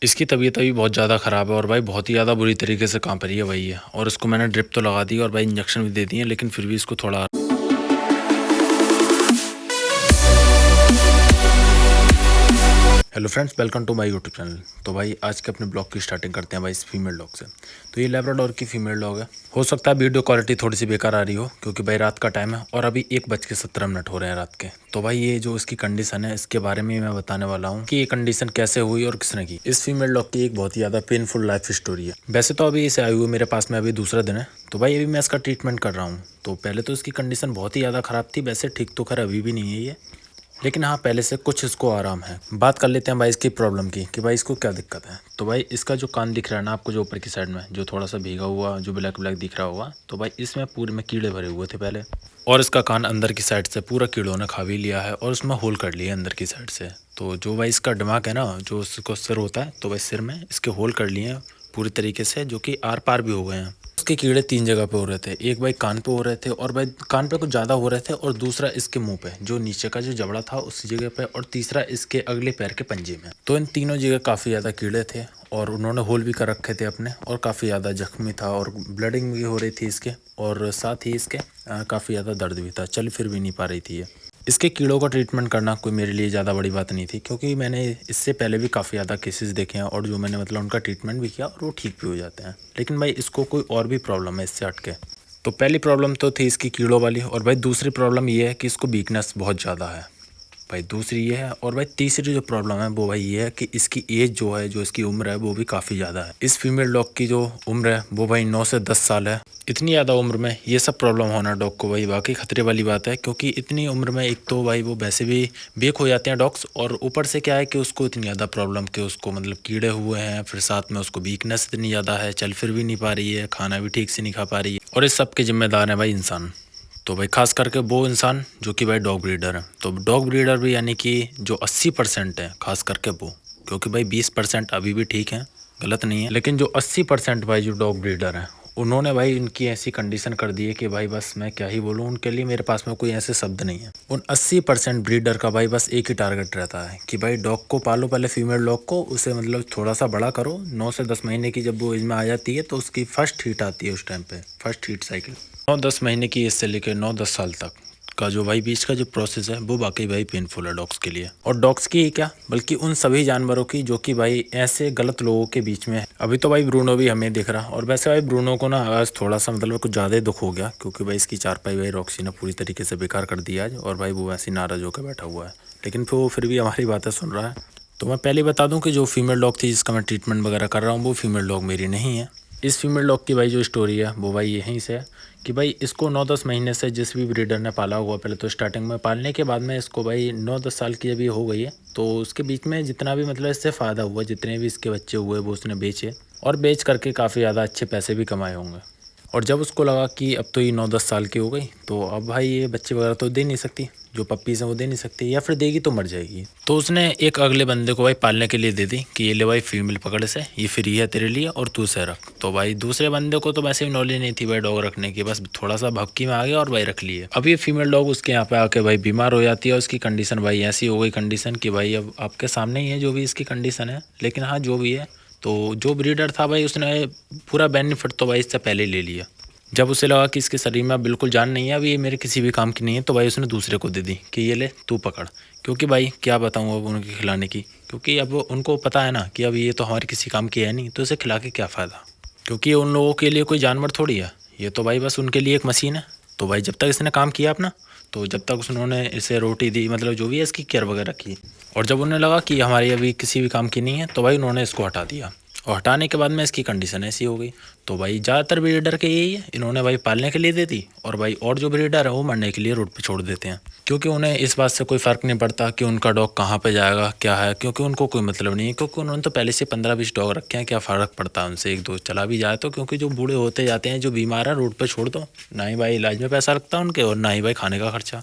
इसकी तबीयत अभी बहुत ज़्यादा ख़राब है और भाई बहुत ही ज़्यादा बुरी तरीके से काँप रही है भाई ये। और इसको मैंने ड्रिप तो लगा दी और भाई इंजेक्शन भी दे दिए, लेकिन फिर भी इसको थोड़ा। Hello friends, welcome to my YouTube channel. तो भाई आज के अपने ब्लॉग की स्टार्टिंग करते हैं भाई इस फीमेल डॉग से। तो ये लैब्राडोर की फीमेल डॉग है। हो सकता है वीडियो क्वालिटी थोड़ी सी बेकार आ रही हो, क्योंकि भाई रात का टाइम है और अभी 1:17 हो रहे हैं रात के। तो भाई ये जो इसकी कंडीशन है, इसके बारे में मैं बताने वाला हूँ कि ये कंडीशन कैसे हुई और किसने की। इस फीमेल डॉग की एक बहुत ही ज़्यादा पेनफुल लाइफ स्टोरी है। वैसे तो अभी इसे आई हुई मेरे पास में अभी दूसरा दिन है। तो भाई अभी मैं इसका ट्रीटमेंट कर रहा हूँ। तो पहले तो इसकी कंडीशन बहुत ही ज़्यादा ख़राब थी। वैसे ठीक तो खैर अभी भी नहीं है ये, लेकिन हाँ पहले से कुछ इसको आराम है। बात कर लेते हैं भाई इसकी प्रॉब्लम की कि भाई इसको क्या दिक्कत है। तो भाई इसका जो कान दिख रहा है ना आपको, जो ऊपर की साइड में जो थोड़ा सा भीगा हुआ जो ब्लैक ब्लैक दिख रहा होगा, तो भाई इसमें पूरे में कीड़े भरे हुए थे पहले। और इसका कान अंदर की साइड से पूरा कीड़ों ने खा भी लिया है और उसमें होल कर लिया अंदर की साइड से। तो जो भाई इसका दिमाग है ना, जो उसको सिर होता है, तो भाई सिर में इसके होल कर लिए हैं पूरी तरीके से, जो कि आर पार भी हो गए हैं। उसके कीड़े 3 जगह पे हो रहे थे। एक भाई कान पे हो रहे थे, और भाई कान पे कुछ ज़्यादा हो रहे थे, और दूसरा इसके मुंह पे जो नीचे का जो जबड़ा था उसी जगह पे, और तीसरा इसके अगले पैर के पंजे में। तो इन तीनों जगह काफ़ी ज़्यादा कीड़े थे और उन्होंने होल भी कर रखे थे अपने, और काफ़ी ज़्यादा जख्मी था और ब्लडिंग भी हो रही थी इसके, और साथ ही इसके काफ़ी ज़्यादा दर्द भी था, चल फिर भी नहीं पा रही थी ये। इसके कीड़ों का ट्रीटमेंट करना कोई मेरे लिए ज़्यादा बड़ी बात नहीं थी, क्योंकि मैंने इससे पहले भी काफ़ी ज़्यादा केसेस देखे हैं और जो मैंने मतलब उनका ट्रीटमेंट भी किया और वो ठीक भी हो जाते हैं। लेकिन भाई इसको कोई और भी प्रॉब्लम है इससे हट के। तो पहली प्रॉब्लम तो थी इसकी कीड़ों वाली, और भाई दूसरी प्रॉब्लम ये है कि इसको वीकनेस बहुत ज़्यादा है भाई, दूसरी ये है। और भाई तीसरी जो प्रॉब्लम है वो भाई ये है कि इसकी एज जो है, जो इसकी उम्र है, वो भी काफ़ी ज़्यादा है। इस फीमेल डॉग की जो उम्र है वो भाई 9 से 10 साल है। इतनी ज़्यादा उम्र में ये सब प्रॉब्लम होना डॉग को भाई वाकई खतरे वाली बात है, क्योंकि इतनी उम्र में एक तो भाई वो वैसे भी बेक हो जाते हैं डॉग्स, और ऊपर से क्या है कि उसको इतनी ज़्यादा प्रॉब्लम कि उसको मतलब कीड़े हुए हैं, फिर साथ में उसको वीकनेस इतनी ज़्यादा है, चल फिर भी नहीं पा रही है, खाना भी ठीक से नहीं खा पा रही है, और इस सब के जिम्मेदार है भाई इंसान। तो भाई खास करके वो इंसान जो कि भाई डॉग ब्रीडर है। तो डॉग ब्रीडर भी यानी कि जो 80% है, खास करके वो, क्योंकि भाई 20% अभी भी ठीक है, गलत नहीं है, लेकिन जो 80% भाई जो डॉग ब्रीडर है, उन्होंने भाई इनकी ऐसी कंडीशन कर दी है कि भाई बस मैं क्या ही बोलूँ, उनके लिए मेरे पास में कोई ऐसे शब्द नहीं है। उन 80% ब्रीडर का भाई बस एक ही टारगेट रहता है कि भाई डॉग को पालो, पहले फीमेल डॉग को, उसे मतलब थोड़ा सा बड़ा करो। 9 से 10 महीने की जब वो एज में आ जाती है तो उसकी फर्स्ट हीट आती है, उस टाइम पे फर्स्ट हीट साइकिल 9-10 महीने की एज से लेकर 9-10 साल तक का जो भाई बीच का जो प्रोसेस है, वो वाकई भाई पेनफुल है डॉग्स के लिए। और डॉग्स की ही क्या, बल्कि उन सभी जानवरों की जो कि भाई ऐसे गलत लोगों के बीच में है। अभी तो भाई ब्रूनो भी हमें दिख रहा, और वैसे भाई ब्रूनो को ना आज थोड़ा सा मतलब कुछ ज़्यादा ही दुख हो गया, क्योंकि भाई इसकी चारपाई भाई रॉक्सी ने पूरी तरीके से बेकार कर दिया आज, और भाई वो वैसे नाराज होकर बैठा हुआ है, लेकिन फिर वो फिर भी हमारी बातें सुन रहा है। तो मैं पहले बता दूं कि जो फीमेल डॉग थी जिसका मैं ट्रीटमेंट वगैरह कर रहा हूँ, वो फीमेल डॉग मेरी नहीं है। इस फीमेल डॉग की भाई जो स्टोरी है वो भाई यहीं से है कि भाई इसको 9-10 महीने से जिस भी ब्रीडर ने पाला हुआ, पहले तो स्टार्टिंग में पालने के बाद में इसको भाई 9-10 साल की जब ये हो गई है, तो उसके बीच में जितना भी मतलब इससे फ़ायदा हुआ, जितने भी इसके बच्चे हुए वो उसने बेचे, और बेच करके काफ़ी ज़्यादा अच्छे पैसे भी कमाए होंगे। और जब उसको लगा कि अब तो ये 9-10 साल की हो गई, तो अब भाई ये बच्चे वगैरह तो दे नहीं सकती, जो पप्पीज़ हैं वो दे नहीं सकती, या फिर देगी तो मर जाएगी। तो उसने एक अगले बंदे को भाई पालने के लिए दे दी कि ये ले भाई फीमेल पकड़ से, ये फ्री है तेरे लिए और तू उसे रख। तो भाई दूसरे बंदे को तो वैसे भी नॉलेज नहीं थी भाई डॉग रखने की, बस थोड़ा सा भक्की में आ गया और भाई रख लिए। अब ये फीमेल डॉग उसके यहाँ पे आके भाई बीमार हो जाती है, और उसकी कंडीशन भाई ऐसी हो गई कंडीशन कि भाई अब आपके सामने ही है जो भी इसकी कंडीशन है। लेकिन हाँ जो भी है, तो जो ब्रीडर था भाई उसने पूरा बेनिफिट तो भाई इससे पहले ले लिया। जब उसे लगा कि इसके शरीर में अब बिल्कुल जान नहीं है, अब ये मेरे किसी भी काम की नहीं है, तो भाई उसने दूसरे को दे दी कि ये ले तू पकड़। क्योंकि भाई क्या बताऊँ अब उनके खिलाने की, क्योंकि अब उनको पता है ना कि अब ये तो हमारे किसी काम की है नहीं, तो इसे खिला के क्या फ़ायदा, क्योंकि ये उन लोगों के लिए कोई जानवर थोड़ी है, ये तो भाई बस उनके लिए एक मशीन है। तो भाई जब तक इसने काम किया अपना, तो जब तक उन्होंने इसे रोटी दी, मतलब जो भी है इसकी केयर वगैरह की, और जब उन्हें लगा कि हमारी अभी किसी भी काम की नहीं है, तो भाई उन्होंने इसको हटा दिया। और हटाने के बाद में इसकी कंडीशन ऐसी हो गई। तो भाई ज़्यादातर ब्रीडर के यही है, इन्होंने भाई पालने के लिए दे दी, और भाई और जो ब्रीडर है वो मरने के लिए रोड पे छोड़ देते हैं, क्योंकि उन्हें इस बात से कोई फ़र्क नहीं पड़ता कि उनका डॉग कहाँ पे जाएगा क्या है, क्योंकि उनको कोई मतलब नहीं है, क्योंकि उन्होंने तो पहले से 15-20 डॉग रखे हैं, क्या फ़र्क पड़ता है उनसे, एक दो चला भी जाए तो, क्योंकि जो बूढ़े होते जाते हैं, जो बीमार है, रोड पर छोड़ दो, ना ही भाई इलाज में पैसा लगता है उनके, और ना ही भाई खाने का खर्चा।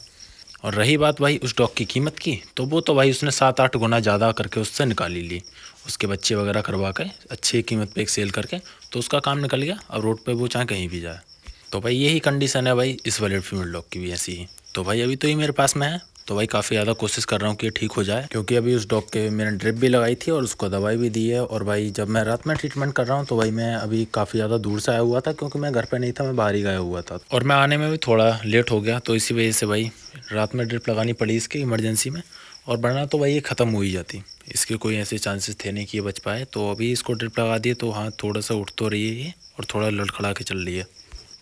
और रही बात भाई उस डॉग की कीमत की, तो वो तो भाई उसने 7-8 गुना ज़्यादा करके उससे निकाली ली, उसके बच्चे वगैरह करवा के अच्छी कीमत पे एक सेल करके, तो उसका काम निकल गया। अब रोड पे वो चाहे कहीं भी जाए। तो भाई यही कंडीशन है भाई इस वाले फीमेल डॉग की भी ऐसी ही। तो भाई अभी तो ये मेरे पास में है, तो भाई काफ़ी ज़्यादा कोशिश कर रहा हूँ कि ये ठीक हो जाए, क्योंकि अभी उस डॉग के मैंने ड्रिप भी लगाई थी और उसको दवाई भी दी है। और भाई जब मैं रात में ट्रीटमेंट कर रहा हूँ तो भाई मैं अभी काफ़ी ज़्यादा दूर से आया हुआ था, क्योंकि मैं घर पे नहीं था, मैं बाहर ही गया हुआ था और मैं आने में भी थोड़ा लेट हो गया। तो इसी वजह से भाई रात में ड्रिप लगानी पड़ी इसकी इमरजेंसी में, और वरना तो भाई ये ख़त्म हो ही जाती। इसके कोई ऐसे चांसेस थे नहीं कि ये बच पाए। तो अभी इसको ड्रिप लगा दिए तो हाँ थोड़ा सा उठ तो रही है ये और थोड़ा लड़खड़ा के चल रही है।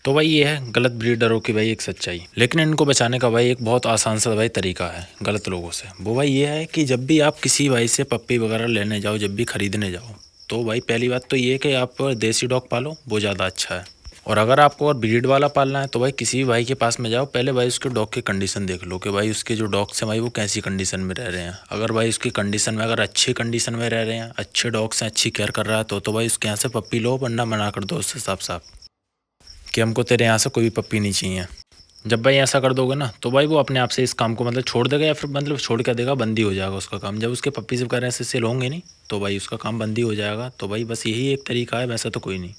तो भाई ये है गलत ब्रीडरों की भाई एक सच्चाई। लेकिन इनको बचाने का भाई एक बहुत आसान सा भाई तरीका है गलत लोगों से। वो भाई ये है कि जब भी आप किसी भाई से पप्पी वगैरह लेने जाओ, जब भी खरीदने जाओ, तो भाई पहली बात तो ये है कि आप देसी डॉग पालो, वो ज़्यादा अच्छा है। और अगर आपको और ब्रीड वाला पालना है तो भाई किसी भी भाई के पास में जाओ, पहले भाई उसके डॉग की कंडीशन देख लो कि भाई उसके जो डॉग्स हैं भाई वो कैसी कंडीशन में रह रहे हैं। अगर भाई उसकी कंडीशन में अगर अच्छी कंडीशन में रह रहे हैं, अच्छे डॉग्स हैं, अच्छी केयर कर रहा है तो भाई उसके यहाँ से पप्पी लो, वरना मना कर दो उससे साफ साफ कि हमको तेरे यहाँ से कोई भी पप्पी नहीं चाहिए। जब भाई ऐसा कर दोगे ना तो भाई वो अपने आप से इस काम को मतलब छोड़ देगा, या फिर मतलब छोड़ कर देगा, बंद ही हो जाएगा उसका काम। जब उसके पप्पी से वगैरह से सेल होंगे नहीं तो भाई उसका काम बंद ही हो जाएगा। तो भाई बस यही एक तरीका है, वैसा तो कोई नहीं।